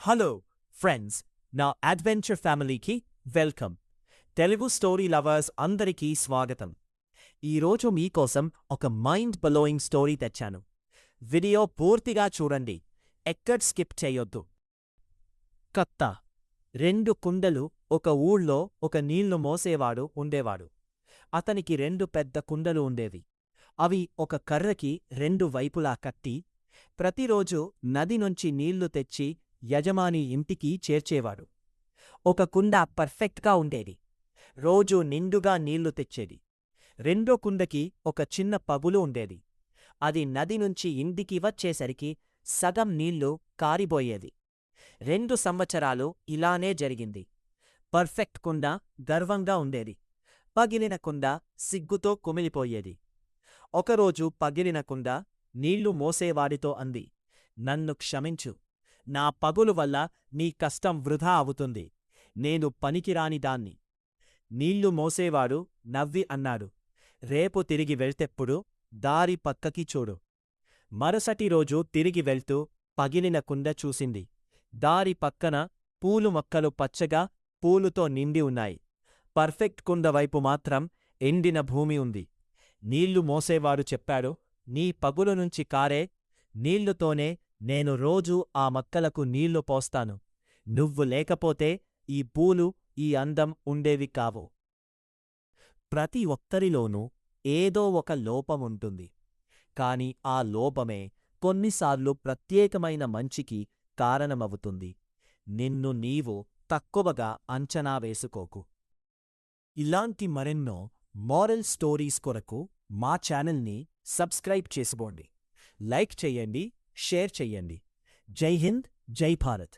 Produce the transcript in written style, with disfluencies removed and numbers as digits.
Hello friends, నా adventure ఫ్యామిలీకి welcome. Telugu story lovers అందరికీ స్వాగతం. ఈరోజు మీకోసం ఒక మైండ్ బ్లోయింగ్ స్టోరీ తెచ్చాను. వీడియో పూర్తిగా చూడండి, ఎక్కడ స్కిప్ చేయొద్దు. కత్త. 2 కుండలు. ఒక ఊళ్ళో ఒక నీళ్లు మోసేవాడు ఉండేవాడు. అతనికి 2 పెద్ద కుండలు ఉండేవి. అవి ఒక కర్రకి 2 వైపులా కట్టి ప్రతిరోజు నది నుంచి నీళ్లు తెచ్చి యజమాని ఇంటికి చేర్చేవాడు. ఒక కుండ పర్ఫెక్ట్గా ఉండేది. రోజూ నిండుగా నీళ్లు తెచ్చేది. రెండో కుండకి ఒక చిన్న పగులు ఉండేది. అది నది నుంచి ఇంటికి వచ్చేసరికి సగం నీళ్లు కారిపోయేది. 2 సంవత్సరాలు ఇలానే జరిగింది. పర్ఫెక్ట్ కుండ గర్వంగా ఉండేది. పగిలిన కుండ సిగ్గుతో కుమిలిపోయేది. ఒకరోజు పగిలిన కుండ నీళ్లు మోసేవాడితో అంది, "నన్ను క్షమించు. నా పగులు వల్ల నీ కష్టం వృధా అవుతుంది. నేను పనికిరాని దాన్ని." నీళ్లు మోసేవాడు నవ్వి అన్నాడు, "రేపు తిరిగి వెళ్తెప్పుడు దారి పక్కకి చూడు." మరుసటి రోజు తిరిగి వెళ్తూ పగిలిన కుండ చూసింది. దారి పక్కన పూలు మొక్కలు పచ్చగా పూలుతో నిండి ఉన్నాయి. పర్ఫెక్ట్ కుండ వైపు మాత్రం ఎండిన భూమి ఉంది. నీళ్లు మోసేవాడు చెప్పాడు, "నీ పగులు నుంచి కారే నీళ్లుతోనే నేను రోజూ ఆ మొక్కలకు నీళ్లు పోస్తాను. నువ్వు లేకపోతే ఈ పూలు, ఈ అందం ఉండేవి కావు." ప్రతి ఒక్కరిలోనూ ఏదో ఒక లోపముంటుంది. కాని ఆ లోపమే కొన్నిసార్లు ప్రత్యేకమైన మంచికి కారణమవుతుంది. నిన్ను నీవు తక్కువగా అంచనా వేసుకోకు. ఇలాంటి మరెన్నో మోరల్ స్టోరీస్ కొరకు మా ఛానల్ని సబ్స్క్రైబ్ చేసుకోండి, లైక్ చెయ్యండి, షేర్ చెయ్యండి. జై హింద్, జై భారత్.